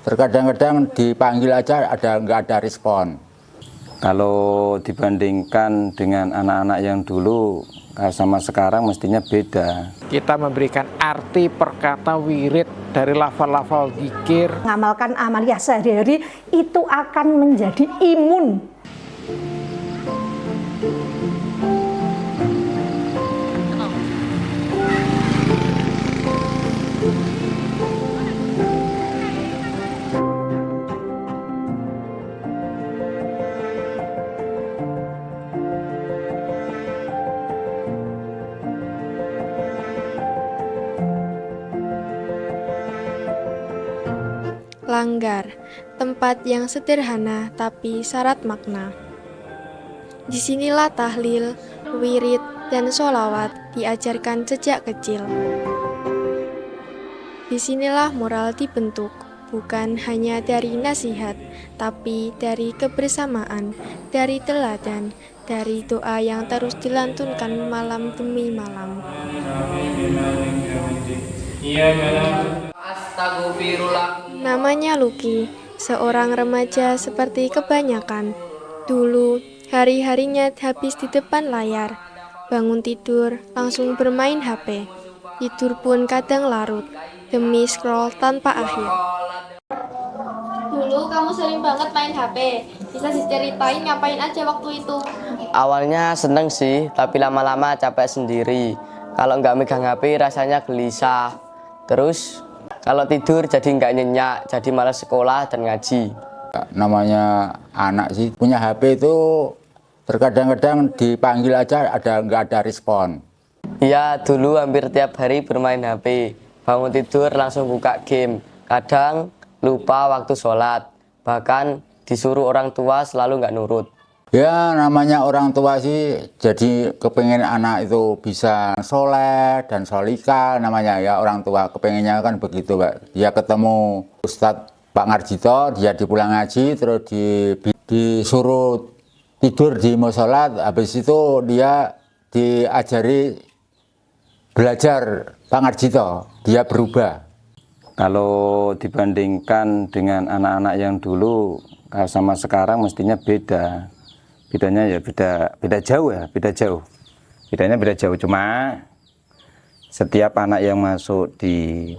Terkadang-kadang dipanggil aja nggak ada respon. Kalau dibandingkan dengan anak-anak yang dulu sama sekarang mestinya beda. Kita memberikan arti perkata wirid dari lafal-lafal zikir. Mengamalkan amaliyah sehari-hari itu akan menjadi imun. Langgar, tempat yang sederhana tapi syarat makna. Disinilah tahlil, wirid, dan sholawat diajarkan sejak kecil. Disinilah moral dibentuk, bukan hanya dari nasihat, tapi dari kebersamaan, dari teladan, dari doa yang terus dilantunkan malam demi malam. Namanya Luki, seorang remaja seperti kebanyakan. Dulu, hari-harinya habis di depan layar. Bangun tidur, langsung bermain HP. Tidur pun kadang larut, demi scroll tanpa akhir. Dulu kamu sering banget main HP. Bisa diceritain ngapain aja waktu itu? Awalnya seneng sih, tapi lama-lama capek sendiri. Kalau nggak megang HP rasanya gelisah. Terus kalau tidur jadi nggak nyenyak, jadi malas sekolah dan ngaji. Namanya anak sih punya HP itu terkadang-kadang dipanggil aja nggak ada respon. Iya, dulu hampir tiap hari bermain HP. Bangun tidur langsung buka game. Kadang lupa waktu sholat. Bahkan disuruh orang tua selalu nggak nurut. Ya namanya orang tua sih jadi kepengen anak itu bisa soleh dan sholika, namanya ya orang tua kepengennya kan begitu Pak. Dia ketemu Ustadz Pak Ngarjito, dia dipulang ngaji terus disuruh tidur di musola, habis itu dia diajari belajar Pak Ngarjito, dia berubah. Kalau dibandingkan dengan anak-anak yang dulu sama sekarang mestinya beda. Bedanya ya beda jauh ya, beda jauh. Bedanya beda jauh, cuma setiap anak yang masuk di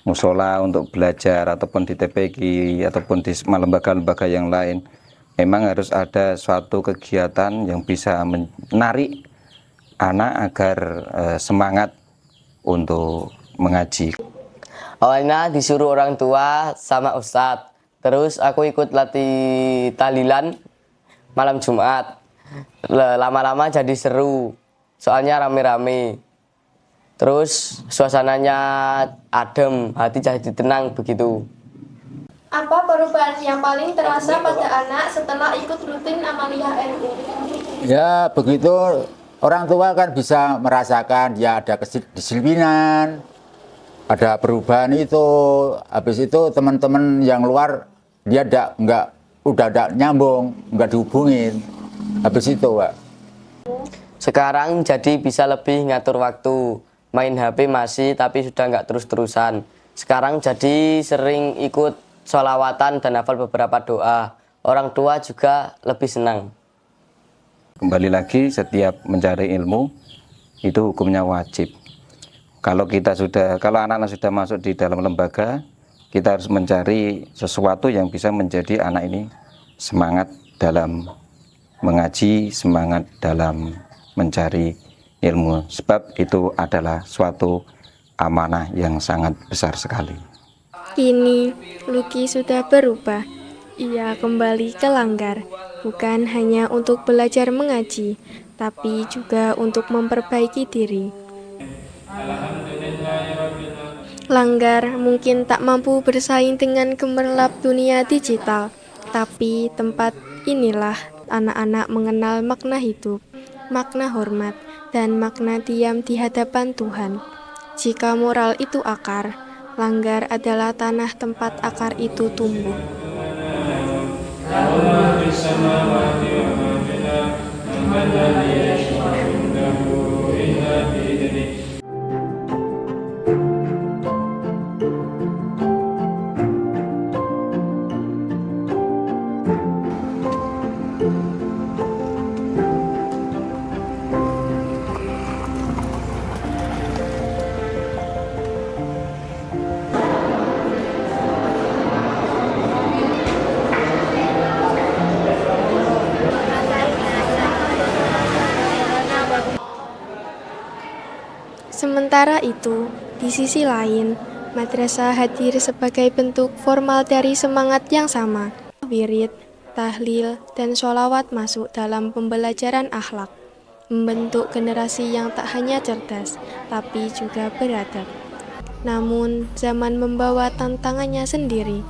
musola untuk belajar ataupun di TPQ ataupun di lembaga-lembaga yang lain, memang harus ada suatu kegiatan yang bisa menarik anak agar semangat untuk mengaji. Awalnya disuruh orang tua sama ustadz. Terus aku ikut latih tahlilan malam Jumat. Lama-lama jadi seru, soalnya rame-rame. Terus suasananya adem, hati jadi tenang begitu. Apa perubahan yang paling terasa pada anak setelah ikut rutin amaliyah NU? Ya begitu, orang tua kan bisa merasakan dia ada kedisiplinan, ada perubahan itu. Habis itu teman-teman yang luar dia udah tidak nyambung, nggak dihubungin. Habis itu Pak. Sekarang jadi bisa lebih ngatur waktu. Main HP masih tapi sudah nggak terus-terusan. Sekarang jadi sering ikut sholawatan dan hafal beberapa doa. Orang tua juga lebih senang. Kembali lagi, setiap mencari ilmu itu hukumnya wajib. Kalau anak-anak sudah masuk di dalam lembaga, kita harus mencari sesuatu yang bisa menjadi anak ini semangat dalam mengaji, semangat dalam mencari ilmu. Sebab itu adalah suatu amanah yang sangat besar sekali. Kini, Luki sudah berubah. Ia kembali ke Langgar, bukan hanya untuk belajar mengaji, tapi juga untuk memperbaiki diri. Langgar mungkin tak mampu bersaing dengan gemerlap dunia digital, tapi tempat inilah anak-anak mengenal makna hidup, makna hormat, dan makna diam di hadapan Tuhan. Jika moral itu akar, Langgar adalah tanah tempat akar itu tumbuh. Sementara itu, di sisi lain, madrasah hadir sebagai bentuk formal dari semangat yang sama. Wirid, tahlil, dan sholawat masuk dalam pembelajaran akhlak, membentuk generasi yang tak hanya cerdas, tapi juga beradab. Namun, zaman membawa tantangannya sendiri.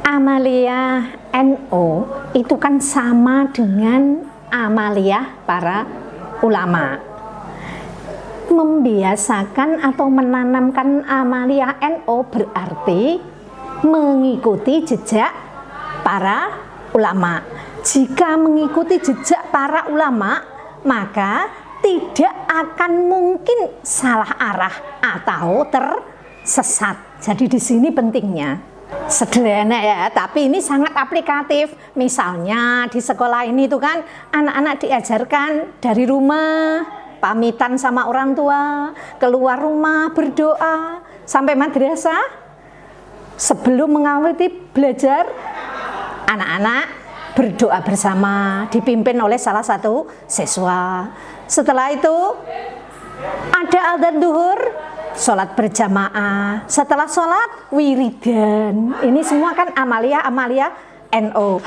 Amaliyah NO itu kan sama dengan amaliyah para ulama. Membiasakan atau menanamkan amaliyah NO berarti mengikuti jejak para ulama. Jika mengikuti jejak para ulama, maka tidak akan mungkin salah arah atau tersesat. Jadi di sini pentingnya. Sederhana ya, tapi ini sangat aplikatif. Misalnya di sekolah ini tuh kan anak-anak diajarkan dari rumah, pamitan sama orang tua, keluar rumah berdoa, sampai madrasah sebelum mengawali belajar anak-anak berdoa bersama dipimpin oleh salah satu siswa. Setelah itu ada adzan duhur, sholat berjamaah, setelah sholat wiridan. Ini semua kan amaliyah NO.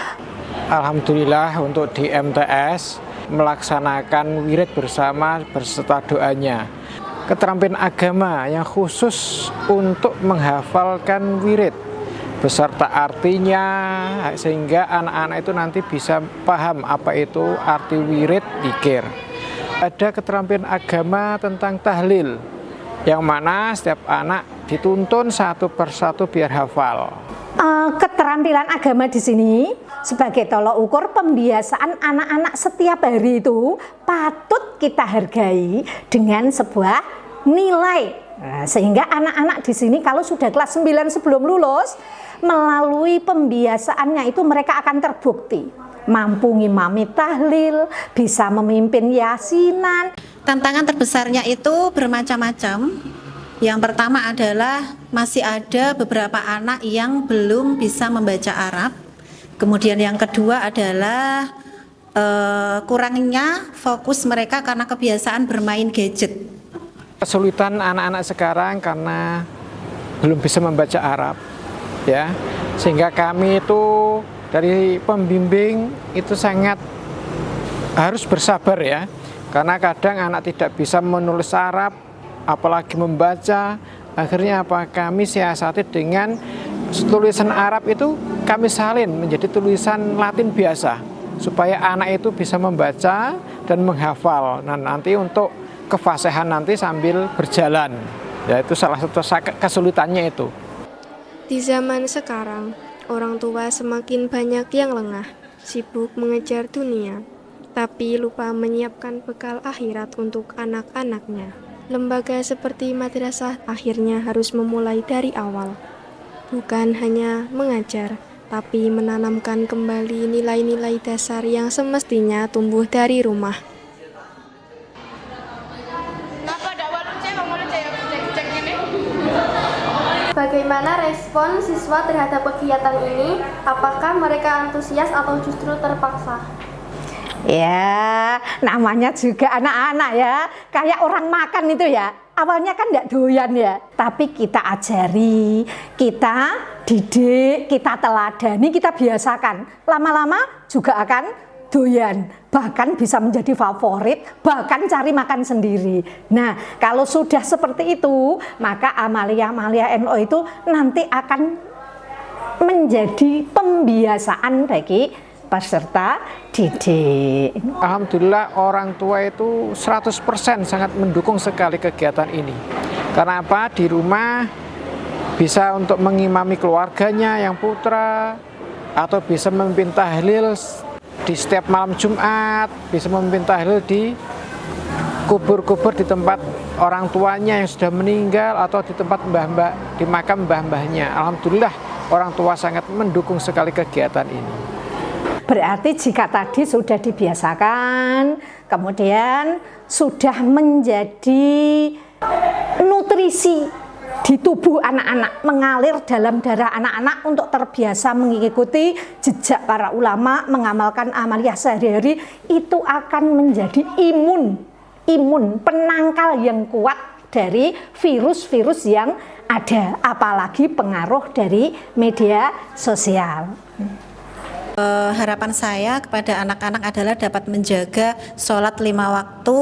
Alhamdulillah untuk di MTS melaksanakan wirid bersama berserta doanya. Keterampilan agama yang khusus untuk menghafalkan wirid beserta artinya, sehingga anak-anak itu nanti bisa paham apa itu arti wirid dzikir. Ada keterampilan agama tentang tahlil, yang mana setiap anak dituntun satu persatu biar hafal. Keterampilan agama di sini sebagai tolok ukur pembiasaan anak-anak setiap hari itu patut kita hargai dengan sebuah nilai. Nah, sehingga anak-anak di sini kalau sudah kelas 9 sebelum lulus, melalui pembiasaannya itu mereka akan terbukti mampu ngimami tahlil, bisa memimpin yasinan. Tantangan terbesarnya itu bermacam-macam. Yang pertama adalah masih ada beberapa anak yang belum bisa membaca Arab. Kemudian yang kedua adalah kurangnya fokus mereka karena kebiasaan bermain gadget. Kesulitan anak-anak sekarang karena belum bisa membaca Arab, ya, sehingga kami itu dari pembimbing itu sangat harus bersabar ya, karena kadang anak tidak bisa menulis Arab, apalagi membaca. Akhirnya apa, kami siasati dengan tulisan Arab itu kami salin menjadi tulisan Latin biasa, supaya anak itu bisa membaca dan menghafal. Nah, nanti untuk kefasihan nanti sambil berjalan, yaitu salah satu kesulitannya itu. Di zaman sekarang, orang tua semakin banyak yang lengah, sibuk mengejar dunia, tapi lupa menyiapkan bekal akhirat untuk anak-anaknya. Lembaga seperti madrasah akhirnya harus memulai dari awal, bukan hanya mengajar, tapi menanamkan kembali nilai-nilai dasar yang semestinya tumbuh dari rumah. Bagaimana respon siswa terhadap kegiatan ini? Apakah mereka antusias atau justru terpaksa? Ya, namanya juga anak-anak ya, kayak orang makan itu ya. Awalnya kan tidak doyan ya, tapi kita ajari, kita didik, kita teladani, kita biasakan. Lama-lama juga akan doyan, bahkan bisa menjadi favorit, bahkan cari makan sendiri. Nah, kalau sudah seperti itu, maka amaliyah NO itu nanti akan menjadi pembiasaan bagi peserta didik. Alhamdulillah orang tua itu 100% sangat mendukung sekali kegiatan ini. Karena apa? Di rumah bisa untuk mengimami keluarganya yang putra, atau bisa memimpin tahlil di setiap malam Jumat, bisa memimpin tahlil di kubur-kubur di tempat orang tuanya yang sudah meninggal, atau di tempat mbah-mbah, di makam mbah-mbahnya. Alhamdulillah orang tua sangat mendukung sekali kegiatan ini. Berarti jika tadi sudah dibiasakan, kemudian sudah menjadi nutrisi di tubuh anak-anak, mengalir dalam darah anak-anak untuk terbiasa mengikuti jejak para ulama, mengamalkan amaliyah sehari-hari, itu akan menjadi imun penangkal yang kuat dari virus-virus yang ada, apalagi pengaruh dari media sosial. Harapan saya kepada anak-anak adalah dapat menjaga sholat 5 waktu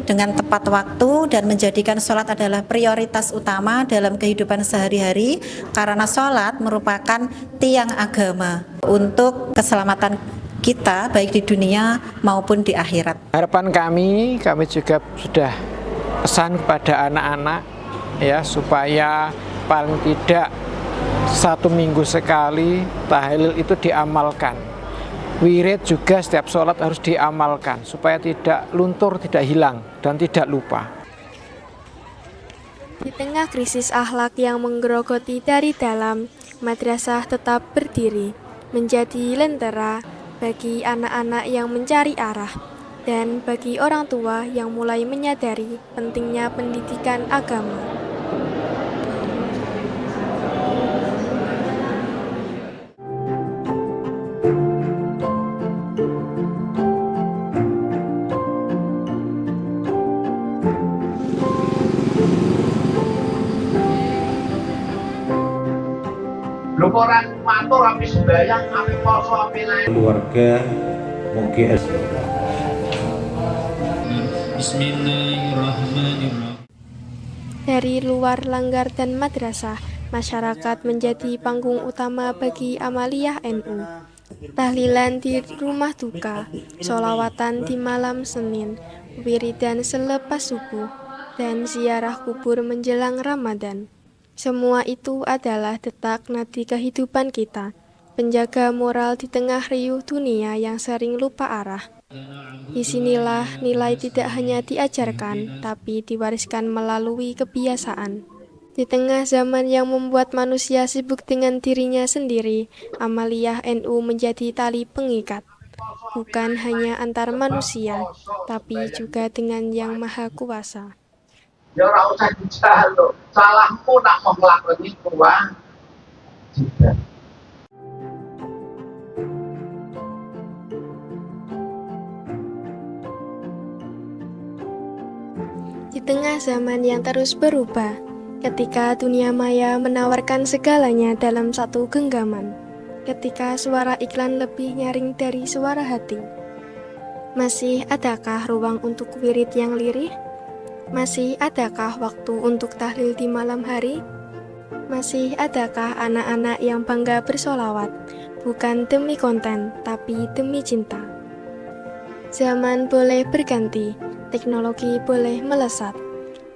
dengan tepat waktu dan menjadikan sholat adalah prioritas utama dalam kehidupan sehari-hari, karena sholat merupakan tiang agama untuk keselamatan kita baik di dunia maupun di akhirat. Harapan kami juga sudah pesan kepada anak-anak ya, supaya paling tidak 1 minggu sekali tahlil itu diamalkan. Wirid juga setiap sholat harus diamalkan supaya tidak luntur, tidak hilang, dan tidak lupa. Di tengah krisis akhlak yang menggerogoti dari dalam, madrasah tetap berdiri, menjadi lentera bagi anak-anak yang mencari arah, dan bagi orang tua yang mulai menyadari pentingnya pendidikan agama. Orang matur api sembayang, api poso, api lain. Keluarga mungkin. Bismillahirrahmanirrahim. Dari luar Langgar dan madrasah, masyarakat menjadi panggung utama bagi amaliyah NU. Tahlilan di rumah duka, sholawatan di malam Senin, wiridan selepas subuh, dan ziarah kubur menjelang Ramadan. Semua itu adalah detak nadi kehidupan kita, penjaga moral di tengah riuh dunia yang sering lupa arah. Disinilah nilai tidak hanya diajarkan, tapi diwariskan melalui kebiasaan. Di tengah zaman yang membuat manusia sibuk dengan dirinya sendiri, amaliyah NU menjadi tali pengikat, bukan hanya antar manusia, tapi juga dengan Yang Maha Kuasa. Ya ora usah dijaluk, salahmu nak mau nglakoni kewajiban. Di tengah zaman yang terus berubah, ketika dunia maya menawarkan segalanya dalam satu genggaman, ketika suara iklan lebih nyaring dari suara hati, masih adakah ruang untuk wirid yang lirih? Masih adakah waktu untuk tahlil di malam hari? Masih adakah anak-anak yang bangga bersolawat, bukan demi konten, tapi demi cinta? Zaman boleh berganti, teknologi boleh melesat,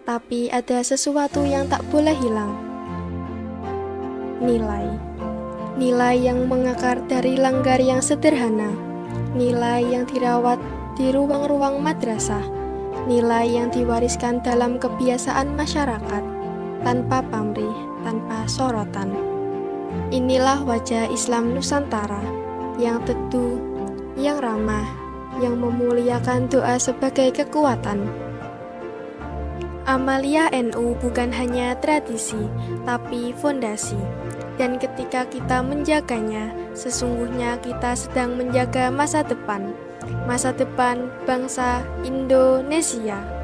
tapi ada sesuatu yang tak boleh hilang. Nilai. Nilai yang mengakar dari langgar yang sederhana, nilai yang dirawat di ruang-ruang madrasah, nilai yang diwariskan dalam kebiasaan masyarakat, tanpa pamrih, tanpa sorotan. Inilah wajah Islam Nusantara, yang teduh, yang ramah, yang memuliakan doa sebagai kekuatan. Amaliyah NU bukan hanya tradisi, tapi fondasi. Dan ketika kita menjaganya, sesungguhnya kita sedang menjaga masa depan bangsa Indonesia.